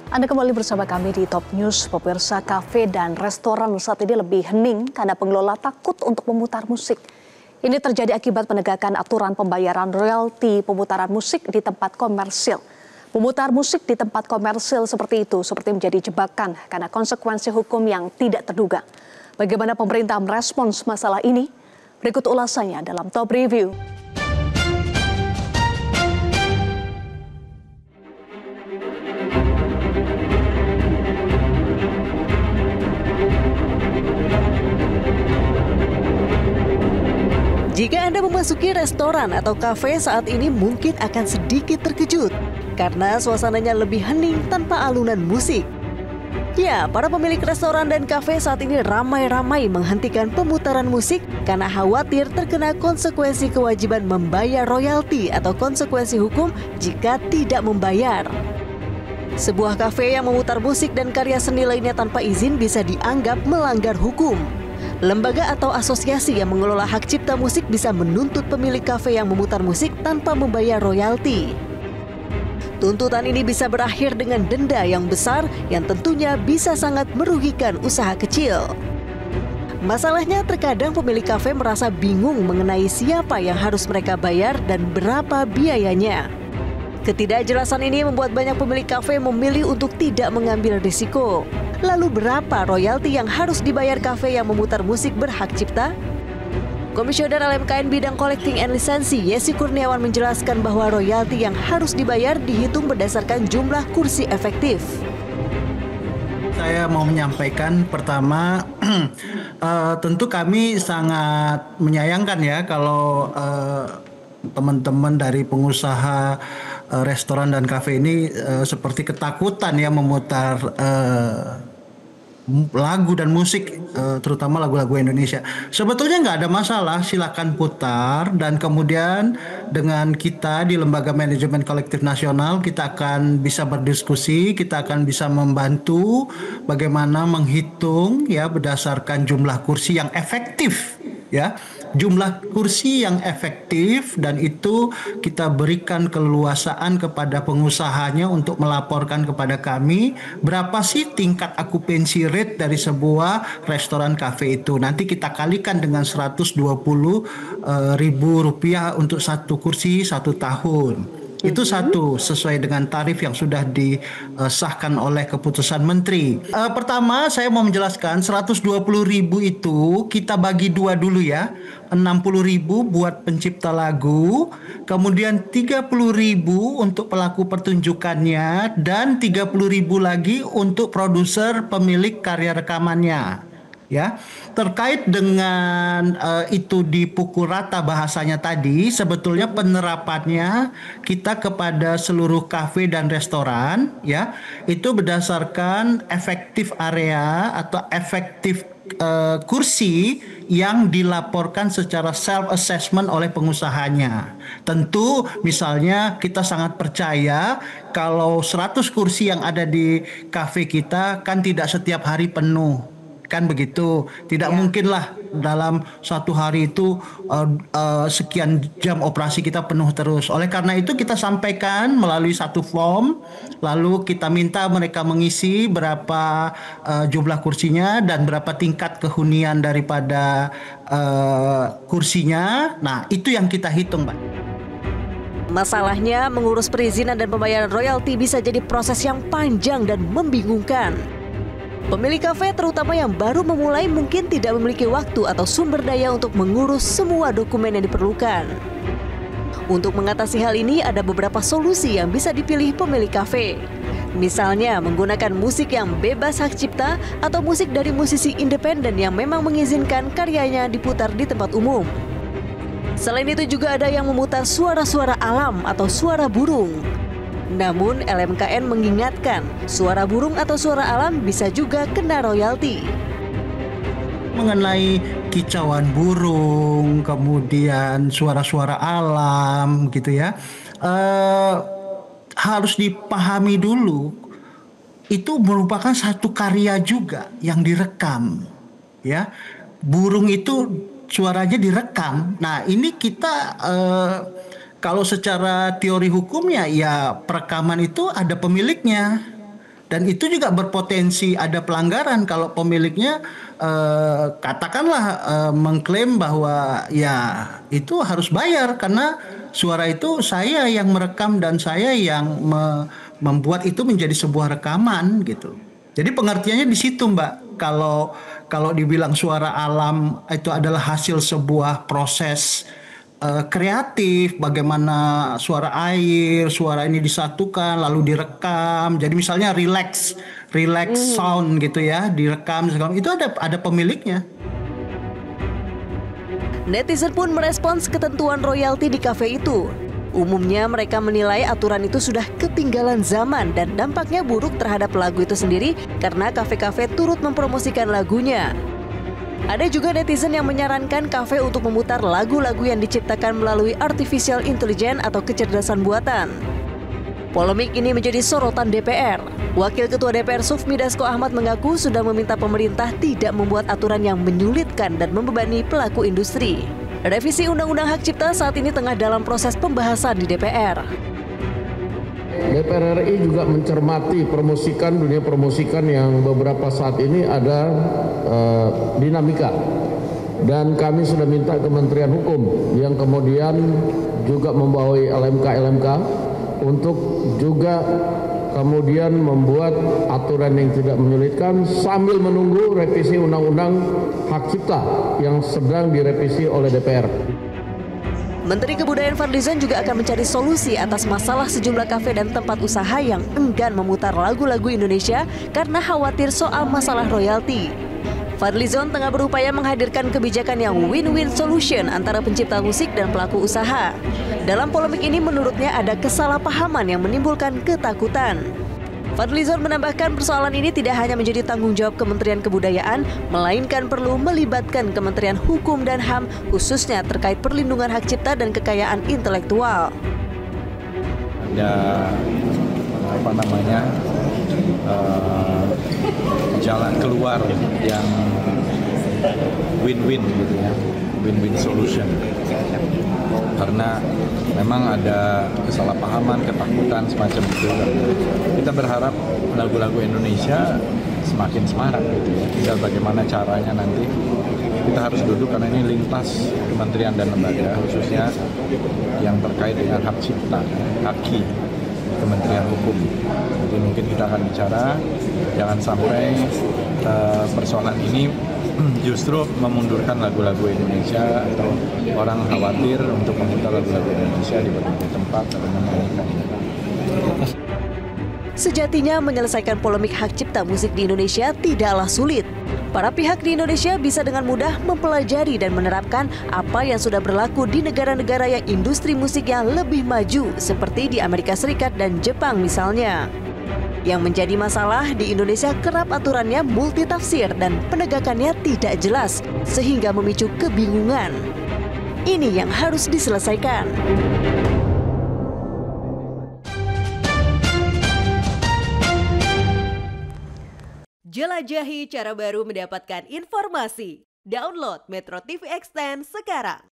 Anda kembali bersama kami di Top News. Pemirsa, kafe dan restoran saat ini lebih hening karena pengelola takut untuk memutar musik. Ini terjadi akibat penegakan aturan pembayaran royalti pemutaran musik di tempat komersil. Memutar musik di tempat komersil seperti itu seperti menjadi jebakan karena konsekuensi hukum yang tidak terduga. Bagaimana pemerintah merespons masalah ini? Berikut ulasannya dalam Top Review. Jika Anda memasuki restoran atau kafe saat ini mungkin akan sedikit terkejut karena suasananya lebih hening tanpa alunan musik. Ya, para pemilik restoran dan kafe saat ini ramai-ramai menghentikan pemutaran musik karena khawatir terkena konsekuensi kewajiban membayar royalti atau konsekuensi hukum jika tidak membayar. Sebuah kafe yang memutar musik dan karya seni lainnya tanpa izin bisa dianggap melanggar hukum. Lembaga atau asosiasi yang mengelola hak cipta musik bisa menuntut pemilik kafe yang memutar musik tanpa membayar royalti. Tuntutan ini bisa berakhir dengan denda yang besar yang tentunya bisa sangat merugikan usaha kecil. Masalahnya terkadang pemilik kafe merasa bingung mengenai siapa yang harus mereka bayar dan berapa biayanya. Ketidakjelasan ini membuat banyak pemilik kafe memilih untuk tidak mengambil risiko. Lalu berapa royalti yang harus dibayar kafe yang memutar musik berhak cipta? Komisioner LMKN bidang collecting and lisensi Yesi Kurniawan menjelaskan bahwa royalti yang harus dibayar dihitung berdasarkan jumlah kursi efektif. Saya mau menyampaikan pertama, tentu kami sangat menyayangkan ya kalau teman-teman dari pengusaha restoran dan kafe ini seperti ketakutan ya memutar lagu dan musik, terutama lagu-lagu Indonesia. Sebetulnya nggak ada masalah, silakan putar, dan kemudian dengan kita di Lembaga Manajemen Kolektif Nasional kita akan bisa berdiskusi, kita akan bisa membantu bagaimana menghitung ya berdasarkan jumlah kursi yang efektif ya. Jumlah kursi yang efektif, dan itu kita berikan keleluasaan kepada pengusahanya untuk melaporkan kepada kami berapa sih tingkat okupansi rate dari sebuah restoran kafe itu. Nanti kita kalikan dengan 120.000 rupiah untuk satu kursi 1 tahun. Itu satu, sesuai dengan tarif yang sudah disahkan oleh keputusan menteri. Pertama saya mau menjelaskan 120.000 itu kita bagi dua dulu ya. 60.000 buat pencipta lagu, kemudian 30.000 untuk pelaku pertunjukannya, dan 30.000 lagi untuk produser pemilik karya rekamannya. Ya, terkait dengan itu dipukul rata bahasanya tadi, sebetulnya penerapannya kita kepada seluruh kafe dan restoran ya, itu berdasarkan efektif area atau efektif kursi yang dilaporkan secara self assessment oleh pengusahanya. Tentu misalnya kita sangat percaya kalau 100 kursi yang ada di kafe kita kan tidak setiap hari penuh. Kan begitu, tidak mungkinlah dalam satu hari itu sekian jam operasi kita penuh terus. Oleh karena itu kita sampaikan melalui satu form, lalu kita minta mereka mengisi berapa jumlah kursinya dan berapa tingkat kehunian daripada kursinya. Nah, itu yang kita hitung, Mbak. Masalahnya, mengurus perizinan dan pembayaran royalti bisa jadi proses yang panjang dan membingungkan. Pemilik kafe terutama yang baru memulai mungkin tidak memiliki waktu atau sumber daya untuk mengurus semua dokumen yang diperlukan. Untuk mengatasi hal ini ada beberapa solusi yang bisa dipilih pemilik kafe. Misalnya menggunakan musik yang bebas hak cipta atau musik dari musisi independen yang memang mengizinkan karyanya diputar di tempat umum. Selain itu juga ada yang memutar suara-suara alam atau suara burung. Namun LMKN mengingatkan, suara burung atau suara alam bisa juga kena royalti. Mengenai kicauan burung, kemudian suara-suara alam gitu ya, harus dipahami dulu, itu merupakan satu karya juga yang direkam ya. Burung itu suaranya direkam. Nah ini kita kalau secara teori hukumnya ya perekaman itu ada pemiliknya. Dan itu juga berpotensi ada pelanggaran kalau pemiliknya katakanlah mengklaim bahwa ya itu harus bayar karena suara itu saya yang merekam dan saya yang membuat itu menjadi sebuah rekaman gitu. Jadi pengertiannya di situ, Mbak. Kalau dibilang suara alam itu adalah hasil sebuah proses kreatif, bagaimana suara air, suara ini disatukan lalu direkam. Jadi misalnya relax sound gitu ya, direkam segala itu ada pemiliknya. Netizen pun merespons ketentuan royalti di kafe itu. Umumnya mereka menilai aturan itu sudah ketinggalan zaman dan dampaknya buruk terhadap lagu itu sendiri karena kafe-kafe turut mempromosikan lagunya. Ada juga netizen yang menyarankan kafe untuk memutar lagu-lagu yang diciptakan melalui artificial intelligence atau kecerdasan buatan. Polemik ini menjadi sorotan DPR. Wakil Ketua DPR Sufmi Dasko Ahmad mengaku sudah meminta pemerintah tidak membuat aturan yang menyulitkan dan membebani pelaku industri. Revisi Undang-Undang Hak Cipta saat ini tengah dalam proses pembahasan di DPR. DPR RI juga mencermati dunia promosikan yang beberapa saat ini ada dinamika. Dan kami sudah minta Kementerian Hukum yang kemudian juga membawahi LMK untuk juga kemudian membuat aturan yang tidak menyulitkan sambil menunggu revisi Undang-Undang Hak Cipta yang sedang direvisi oleh DPR. Menteri Kebudayaan Fadlizon juga akan mencari solusi atas masalah sejumlah kafe dan tempat usaha yang enggan memutar lagu-lagu Indonesia karena khawatir soal masalah royalti. Fadlizon tengah berupaya menghadirkan kebijakan yang win-win solution antara pencipta musik dan pelaku usaha. Dalam polemik ini menurutnya ada kesalahpahaman yang menimbulkan ketakutan. Fadlizon menambahkan persoalan ini tidak hanya menjadi tanggung jawab Kementerian Kebudayaan, melainkan perlu melibatkan Kementerian Hukum dan HAM khususnya terkait perlindungan hak cipta dan kekayaan intelektual. Ada jalan keluar yang win-win gitu ya, win-win solution. Karena memang ada kesalahpahaman, ketakutan semacam itu. Kita berharap lagu-lagu Indonesia semakin semarak gitu ya. Tinggal bagaimana caranya nanti kita harus duduk karena ini lintas kementerian dan lembaga khususnya yang terkait dengan hak cipta, haki Kementerian Hukum. Jadi mungkin kita akan bicara jangan sampai persoalan ini justru memundurkan lagu-lagu Indonesia atau orang khawatir untuk memutar lagu-lagu Indonesia di berbagai tempat atau menyanyikan. Sejatinya menyelesaikan polemik hak cipta musik di Indonesia tidaklah sulit. Para pihak di Indonesia bisa dengan mudah mempelajari dan menerapkan apa yang sudah berlaku di negara-negara yang industri musiknya lebih maju seperti di Amerika Serikat dan Jepang misalnya. Yang menjadi masalah di Indonesia kerap aturannya multitafsir dan penegakannya tidak jelas sehingga memicu kebingungan. Ini yang harus diselesaikan. Jelajahi cara baru mendapatkan informasi. Download Metro TV Extend sekarang.